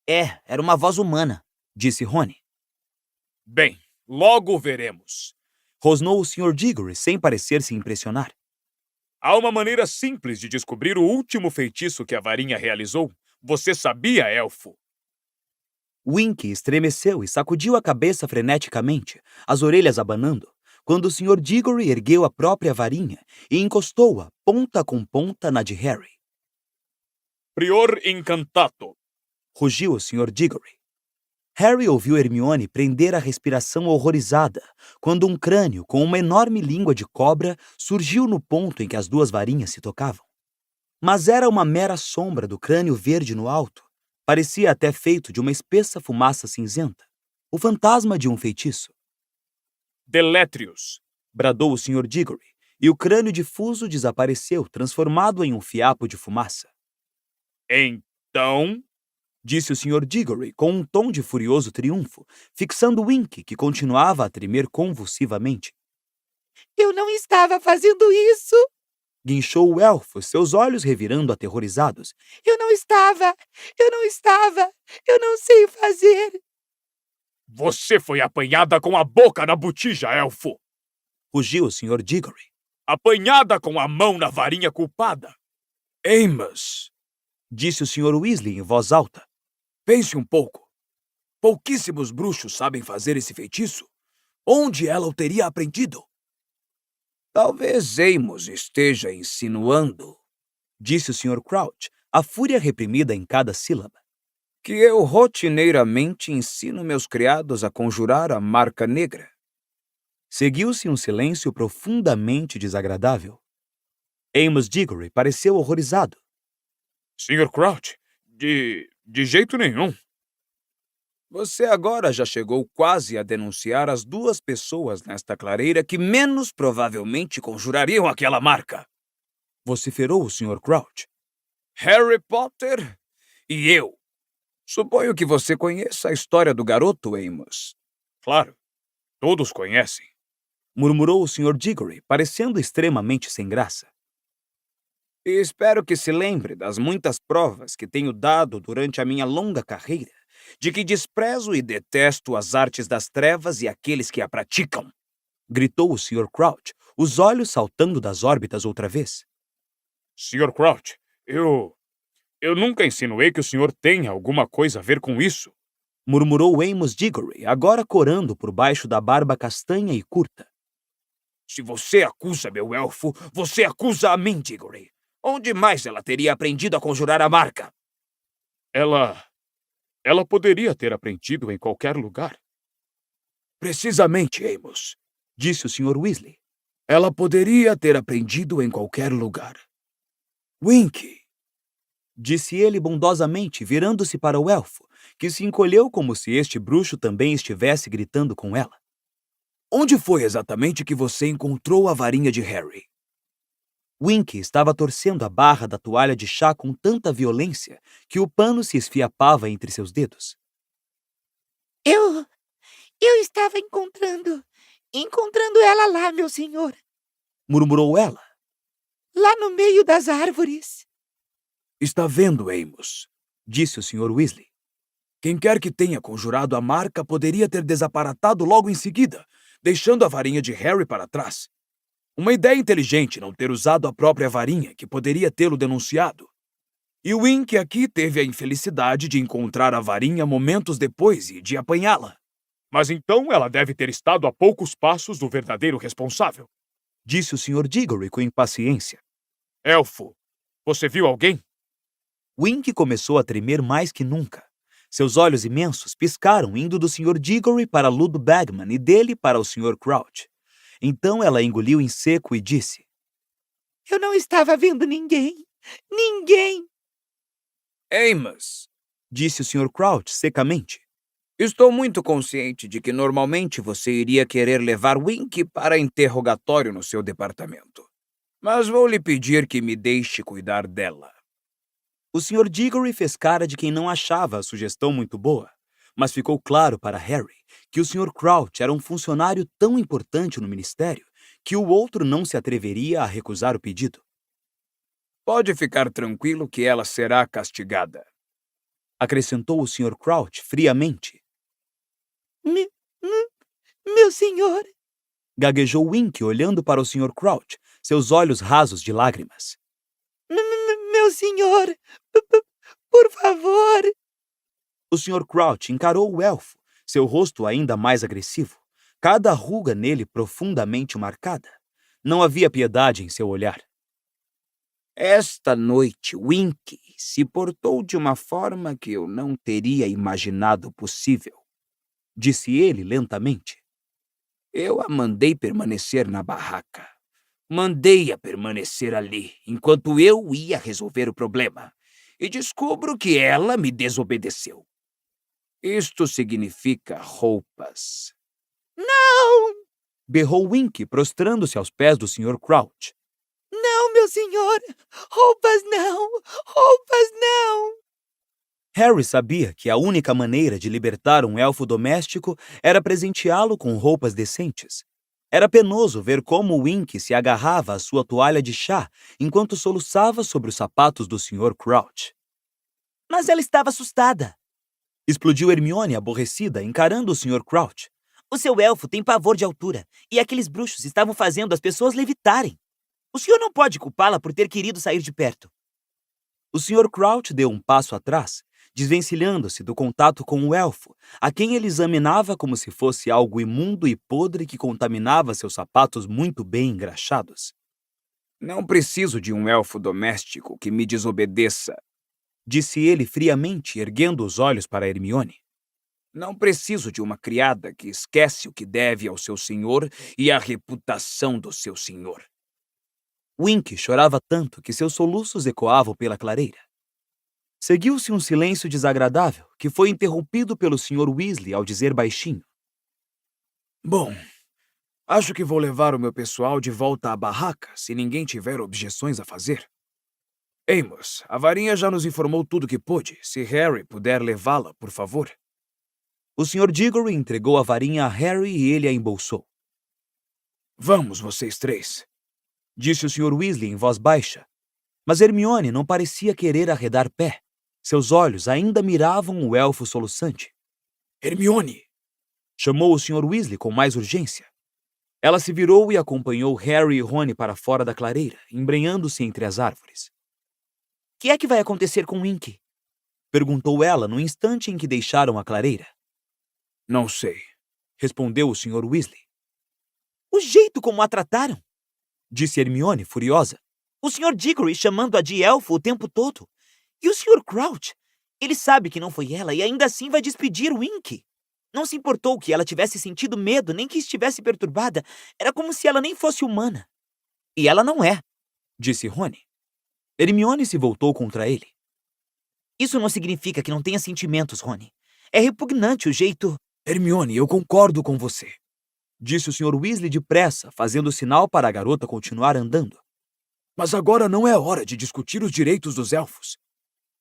Era uma voz humana, Disse Rony. Bem, logo veremos. Rosnou o Sr. Diggory, sem parecer se impressionar. Há uma maneira simples de descobrir o último feitiço que a varinha realizou. Você sabia, Elfo? Wink estremeceu e sacudiu a cabeça freneticamente, as orelhas abanando, quando o Sr. Diggory ergueu a própria varinha e encostou-a, ponta com ponta, na de Harry. Prior Incantato. Rugiu o Sr. Diggory. Harry ouviu Hermione prender a respiração horrorizada quando um crânio com uma enorme língua de cobra surgiu no ponto em que as 2 varinhas se tocavam. Mas era uma mera sombra do crânio verde no alto. Parecia até feito de uma espessa fumaça cinzenta. O fantasma de um feitiço. Delétrios. Bradou o Sr. Diggory, e o crânio difuso desapareceu, transformado em um fiapo de fumaça. Então, Disse o Sr. Diggory com um tom de furioso triunfo, fixando Wink, que continuava a tremer convulsivamente. Eu não estava fazendo isso. Guinchou o elfo, seus olhos revirando aterrorizados. Eu não sei fazer. você foi apanhada com a boca na botija, Elfo. Rugiu o Sr. Diggory. Apanhada com a mão na varinha culpada. Amos. Disse o Sr. Weasley em voz alta. Pense um pouco. Pouquíssimos bruxos sabem fazer esse feitiço. Onde ela o teria aprendido? Talvez Amos esteja insinuando, disse o Sr. Crouch, a fúria reprimida em cada sílaba, que eu rotineiramente ensino meus criados a conjurar a marca negra. Seguiu-se um silêncio profundamente desagradável. Amos Diggory pareceu horrorizado. Sr. Crouch, de jeito nenhum. Você agora já chegou quase a denunciar as duas pessoas nesta clareira que menos provavelmente conjurariam aquela marca, vociferou o Sr. Crouch. Harry Potter e eu. Suponho que você conheça a história do garoto, Amos. Claro, todos conhecem. Murmurou o Sr. Diggory, parecendo extremamente sem graça. E espero que se lembre das muitas provas que tenho dado durante a minha longa carreira de que desprezo e detesto as artes das trevas e aqueles que a praticam, gritou o Sr. Crouch, os olhos saltando das órbitas outra vez. Sr. Crouch, eu nunca insinuei que o senhor tenha alguma coisa a ver com isso, murmurou Amos Diggory, agora corando por baixo da barba castanha e curta. Se você acusa meu elfo, você acusa a mim, Diggory. Onde mais ela teria aprendido a conjurar a marca? Ela poderia ter aprendido em qualquer lugar. Precisamente, Amos, disse o Sr. Weasley. Ela poderia ter aprendido em qualquer lugar. Winky, disse ele bondosamente, virando-se para o elfo, que se encolheu como se este bruxo também estivesse gritando com ela. Onde foi exatamente que você encontrou a varinha de Harry? Winky estava torcendo a barra da toalha de chá com tanta violência que o pano se esfiapava entre seus dedos. Eu estava encontrando ela lá, meu senhor. Murmurou ela. Lá no meio das árvores. Está vendo, Amos, disse o Sr. Weasley. Quem quer que tenha conjurado a marca poderia ter desaparatado logo em seguida, deixando a varinha de Harry para trás. Uma ideia inteligente não ter usado a própria varinha, que poderia tê-lo denunciado. E o Winky aqui teve a infelicidade de encontrar a varinha momentos depois e de apanhá-la. Mas então ela deve ter estado a poucos passos do verdadeiro responsável, disse o Sr. Diggory com impaciência. Elfo, você viu alguém? Winky começou a tremer mais que nunca. Seus olhos imensos piscaram, indo do Sr. Diggory para Ludo Bagman e dele para o Sr. Crouch. Então ela engoliu em seco e disse: Eu não estava vendo ninguém. Ninguém. Amos, disse o Sr. Crouch secamente. Estou muito consciente de que normalmente você iria querer levar Winky para interrogatório no seu departamento. Mas vou lhe pedir que me deixe cuidar dela. O Sr. Diggory fez cara de quem não achava a sugestão muito boa, mas ficou claro para Harry que o Sr. Crouch era um funcionário tão importante no ministério que o outro não se atreveria a recusar o pedido. Pode ficar tranquilo que ela será castigada, acrescentou o Sr. Crouch friamente. Meu senhor, gaguejou Winky olhando para o Sr. Crouch, seus olhos rasos de lágrimas. Meu senhor, por favor. O Sr. Crouch encarou o elfo, seu rosto ainda mais agressivo, cada ruga nele profundamente marcada. Não havia piedade em seu olhar. Esta noite, Winky se portou de uma forma que eu não teria imaginado possível, disse ele lentamente. Eu a mandei permanecer na barraca. Mandei-a permanecer ali, enquanto eu ia resolver o problema, e descubro que ela me desobedeceu. Isto significa roupas. Não! Berrou Winky, prostrando-se aos pés do Sr. Crouch. Não, meu senhor! Roupas não! Roupas não! Harry sabia que a única maneira de libertar um elfo doméstico era presenteá-lo com roupas decentes. Era penoso ver como Winky se agarrava à sua toalha de chá enquanto soluçava sobre os sapatos do Sr. Crouch. Mas ela estava assustada. Explodiu Hermione aborrecida, encarando o Sr. Crouch. O seu elfo tem pavor de altura, e aqueles bruxos estavam fazendo as pessoas levitarem. O senhor não pode culpá-la por ter querido sair de perto. O Sr. Crouch deu um passo atrás, desvencilhando-se do contato com o elfo, a quem ele examinava como se fosse algo imundo e podre que contaminava seus sapatos muito bem engraxados. Não preciso de um elfo doméstico que me desobedeça, disse ele friamente, erguendo os olhos para Hermione. Não preciso de uma criada que esquece o que deve ao seu senhor e a reputação do seu senhor. Wink chorava tanto que seus soluços ecoavam pela clareira. Seguiu-se um silêncio desagradável, que foi interrompido pelo Sr. Weasley ao dizer baixinho: Bom, acho que vou levar o meu pessoal de volta à barraca, se ninguém tiver objeções a fazer. Amos, a varinha já nos informou tudo que pôde. Se Harry puder levá-la, por favor. O Sr. Diggory entregou a varinha a Harry e ele a embolsou. Vamos, vocês três, disse o Sr. Weasley em voz baixa. Mas Hermione não parecia querer arredar pé. Seus olhos ainda miravam o elfo soluçante. Hermione! Chamou o Sr. Weasley com mais urgência. Ela se virou e acompanhou Harry e Rony para fora da clareira, embrenhando-se entre as árvores. O que é que vai acontecer com Wink? Perguntou ela no instante em que deixaram a clareira. Não sei, respondeu o Sr. Weasley. O jeito como a trataram, disse Hermione, furiosa. O Sr. Diggory chamando-a de elfo o tempo todo. E o Sr. Crouch? Ele sabe que não foi ela e ainda assim vai despedir Wink. Não se importou que ela tivesse sentido medo, nem que estivesse perturbada. Era como se ela nem fosse humana. E ela não é, disse Rony. Hermione se voltou contra ele. Isso não significa que não tenha sentimentos, Rony. É repugnante o jeito... Hermione, eu concordo com você, disse o Sr. Weasley depressa, fazendo sinal para a garota continuar andando. Mas agora não é hora de discutir os direitos dos elfos.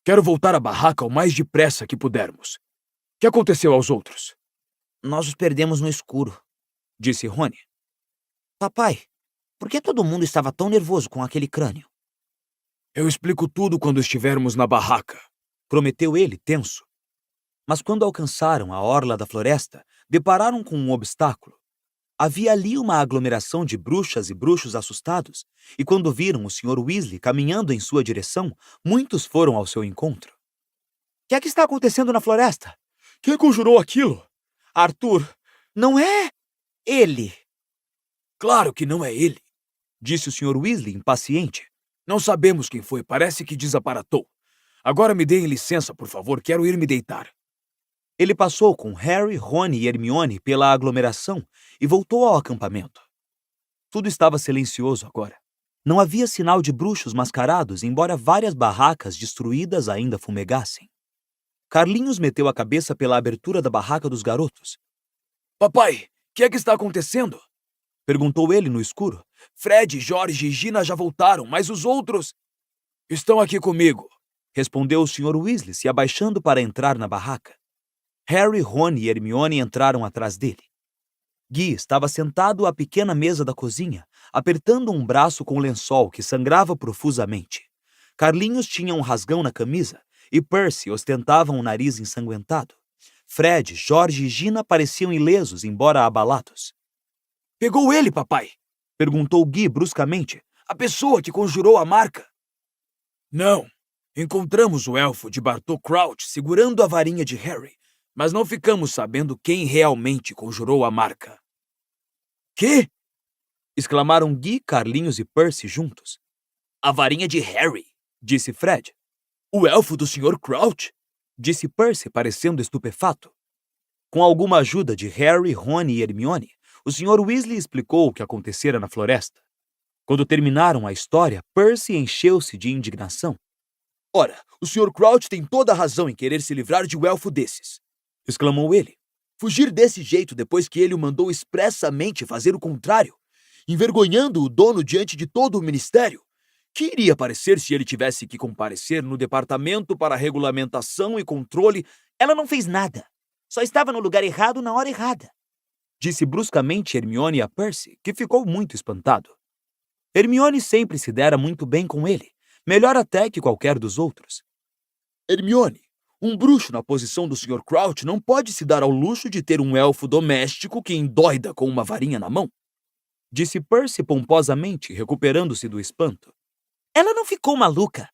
Quero voltar à barraca o mais depressa que pudermos. O que aconteceu aos outros? Nós os perdemos no escuro, disse Rony. Papai, por que todo mundo estava tão nervoso com aquele crânio? Eu explico tudo quando estivermos na barraca, prometeu ele, tenso. Mas quando alcançaram a orla da floresta, depararam com um obstáculo. Havia ali uma aglomeração de bruxas e bruxos assustados, e quando viram o Sr. Weasley caminhando em sua direção, muitos foram ao seu encontro. O que é que está acontecendo na floresta? Quem conjurou aquilo? Arthur, não é ele. Claro que não é ele, disse o Sr. Weasley, impaciente. Não sabemos quem foi, parece que desaparatou. Agora me deem licença, por favor, quero ir me deitar. Ele passou com Harry, Rony e Hermione pela aglomeração e voltou ao acampamento. Tudo estava silencioso agora. Não havia sinal de bruxos mascarados, embora várias barracas destruídas ainda fumegassem. Carlinhos meteu a cabeça pela abertura da barraca dos garotos. Papai, o que é que está acontecendo? Perguntou ele no escuro. Fred, Jorge e Gina já voltaram, mas os outros... Estão aqui comigo, respondeu o Sr. Weasley, se abaixando para entrar na barraca. Harry, Rony e Hermione entraram atrás dele. Guy estava sentado à pequena mesa da cozinha, apertando um braço com lençol que sangrava profusamente. Carlinhos tinha um rasgão na camisa e Percy ostentava um nariz ensanguentado. Fred, Jorge e Gina pareciam ilesos, embora abalados. Pegou ele, papai? Perguntou Guy bruscamente. A pessoa que conjurou a marca? Não. Encontramos o elfo de Bartô Crouch segurando a varinha de Harry, mas não ficamos sabendo quem realmente conjurou a marca. Quê? Exclamaram Guy, Carlinhos e Percy juntos. A varinha de Harry, disse Fred. O elfo do Sr. Crouch? Disse Percy, parecendo estupefato. Com alguma ajuda de Harry, Rony e Hermione, o Sr. Weasley explicou o que acontecera na floresta. Quando terminaram a história, Percy encheu-se de indignação. Ora, o Sr. Crouch tem toda a razão em querer se livrar de um elfo desses, exclamou ele. Fugir desse jeito depois que ele o mandou expressamente fazer o contrário, envergonhando o dono diante de todo o ministério. Que iria parecer se ele tivesse que comparecer no departamento para regulamentação e controle? Ela não fez nada. Só estava no lugar errado na hora errada. Disse bruscamente Hermione a Percy, que ficou muito espantado. Hermione sempre se dera muito bem com ele, melhor até que qualquer dos outros. Hermione, um bruxo na posição do Sr. Crouch não pode se dar ao luxo de ter um elfo doméstico que endoida com uma varinha na mão. Disse Percy pomposamente, recuperando-se do espanto. Ela não ficou maluca,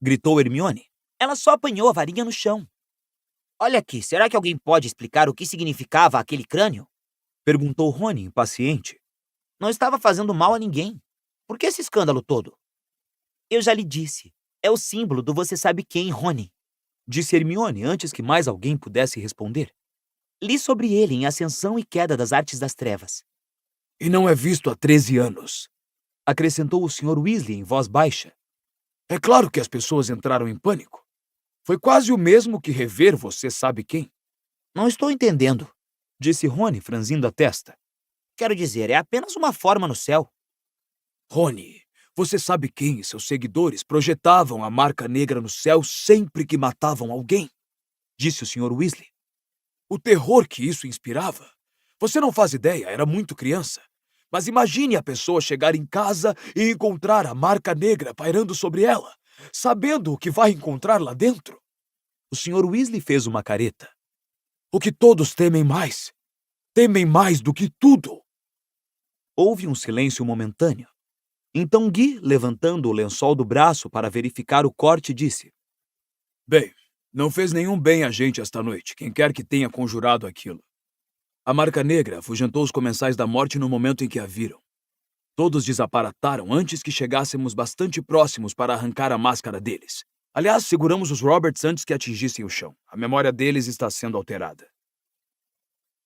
gritou Hermione. Ela só apanhou a varinha no chão. Olha aqui, será que alguém pode explicar o que significava aquele crânio? Perguntou Rony, impaciente. Não estava fazendo mal a ninguém. Por que esse escândalo todo? Eu já lhe disse. É o símbolo do você sabe quem, Rony. Disse Hermione antes que mais alguém pudesse responder. Li sobre ele em Ascensão e Queda das Artes das Trevas. E não é visto há 13 anos. Acrescentou o Sr. Weasley em voz baixa. É claro que as pessoas entraram em pânico. Foi quase o mesmo que rever você sabe quem. Não estou entendendo. Disse Rony, franzindo a testa. Quero dizer, é apenas uma forma no céu. Rony, você sabe quem e seus seguidores projetavam a marca negra no céu sempre que matavam alguém? Disse o Sr. Weasley. O terror que isso inspirava. Você não faz ideia, era muito criança. Mas imagine a pessoa chegar em casa e encontrar a marca negra pairando sobre ela, sabendo o que vai encontrar lá dentro. O Sr. Weasley fez uma careta. O que todos temem mais. Temem mais do que tudo. Houve um silêncio momentâneo. Então Guy, levantando o lençol do braço para verificar o corte, disse: Bem, não fez nenhum bem a gente esta noite, quem quer que tenha conjurado aquilo. A marca negra afugentou os comensais da morte no momento em que a viram. Todos desaparataram antes que chegássemos bastante próximos para arrancar a máscara deles. Aliás, seguramos os Roberts antes que atingissem o chão. A memória deles está sendo alterada.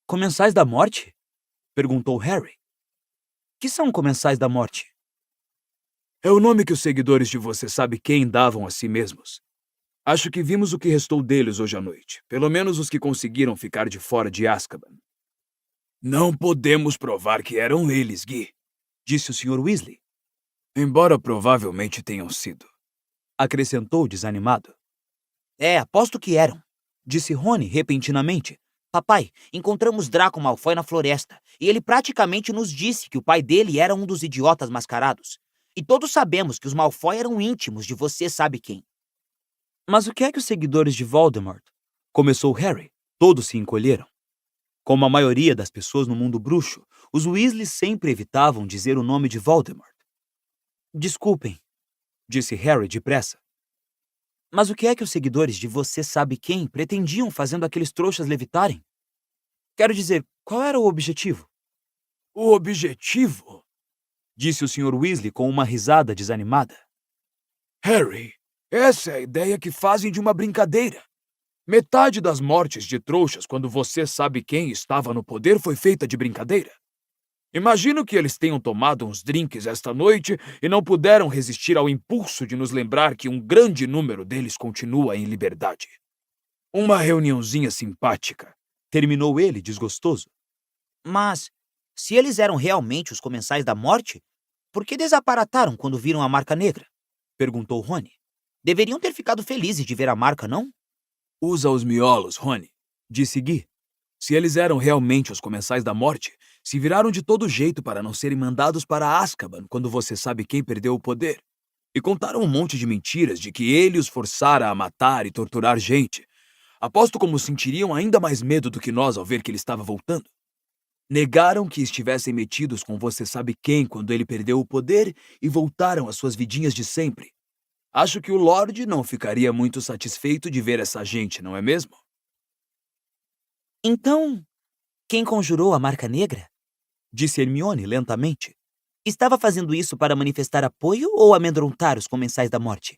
Comensais da morte? Perguntou Harry. Que são comensais da morte? É o nome que os seguidores de você sabe quem davam a si mesmos. Acho que vimos o que restou deles hoje à noite. Pelo menos os que conseguiram ficar de fora de Azkaban. Não podemos provar que eram eles, Guy, disse o Sr. Weasley. Embora provavelmente tenham sido. Acrescentou desanimado. Aposto que eram, disse Rony repentinamente. Papai, encontramos Draco Malfoy na floresta, e ele praticamente nos disse que o pai dele era um dos idiotas mascarados. E todos sabemos que os Malfoy eram íntimos de você sabe quem. Mas o que é que os seguidores de Voldemort? Começou Harry. Todos se encolheram. Como a maioria das pessoas no mundo bruxo, os Weasley sempre evitavam dizer o nome de Voldemort. Desculpem, disse Harry depressa. Mas o que é que os seguidores de você sabe quem pretendiam fazendo aqueles trouxas levitarem? Quero dizer, qual era o objetivo? O objetivo? Disse o Sr. Weasley com uma risada desanimada. Harry, essa é a ideia que fazem de uma brincadeira. Metade das mortes de trouxas quando você sabe quem estava no poder foi feita de brincadeira. Imagino que eles tenham tomado uns drinks esta noite e não puderam resistir ao impulso de nos lembrar que um grande número deles continua em liberdade. Uma reuniãozinha simpática. Terminou ele, desgostoso. Mas, se eles eram realmente os comensais da morte, por que desaparataram quando viram a marca negra? Perguntou Rony. Deveriam ter ficado felizes de ver a marca, não? Usa os miolos, Rony, disse Guy. Se eles eram realmente os comensais da morte, se viraram de todo jeito para não serem mandados para Azkaban quando você sabe quem perdeu o poder. E contaram um monte de mentiras de que ele os forçara a matar e torturar gente. Aposto como sentiriam ainda mais medo do que nós ao ver que ele estava voltando. Negaram que estivessem metidos com você sabe quem quando ele perdeu o poder e voltaram às suas vidinhas de sempre. Acho que o Lorde não ficaria muito satisfeito de ver essa gente, não é mesmo? Então, quem conjurou a marca negra? Disse Hermione lentamente. Estava fazendo isso para manifestar apoio ou amedrontar os comensais da morte?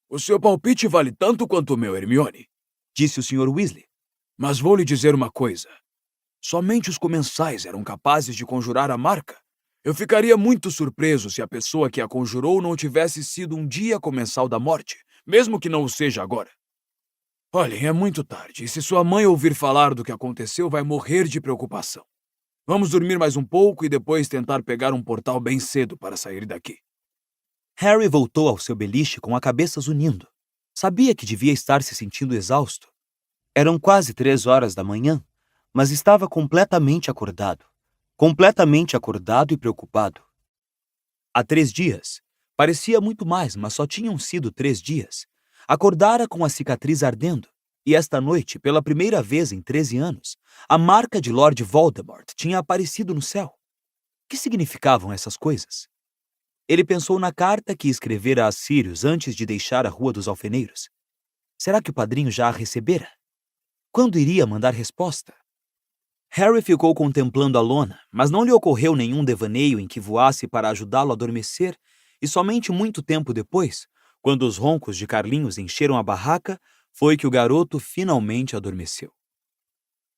O seu palpite vale tanto quanto o meu, Hermione, disse o Sr. Weasley. Mas vou lhe dizer uma coisa. Somente os comensais eram capazes de conjurar a marca. Eu ficaria muito surpreso se a pessoa que a conjurou não tivesse sido um dia comensal da morte, mesmo que não o seja agora. Olhem, é muito tarde, e se sua mãe ouvir falar do que aconteceu, vai morrer de preocupação. Vamos dormir mais um pouco e depois tentar pegar um portal bem cedo para sair daqui. Harry voltou ao seu beliche com a cabeça zunindo. Sabia que devia estar se sentindo exausto. Eram quase 3 horas da manhã, mas estava completamente acordado e preocupado. Há 3 dias. Parecia muito mais, mas só tinham sido 3 dias. Acordara com a cicatriz ardendo, e esta noite, pela primeira vez em 13 anos, a marca de Lord Voldemort tinha aparecido no céu. O que significavam essas coisas? Ele pensou na carta que escrevera a Sirius antes de deixar a Rua dos Alfeneiros. Será que o padrinho já a recebera? Quando iria mandar resposta? Harry ficou contemplando a lona, mas não lhe ocorreu nenhum devaneio em que voasse para ajudá-lo a adormecer, e somente muito tempo depois, quando os roncos de Carlinhos encheram a barraca, foi que o garoto finalmente adormeceu.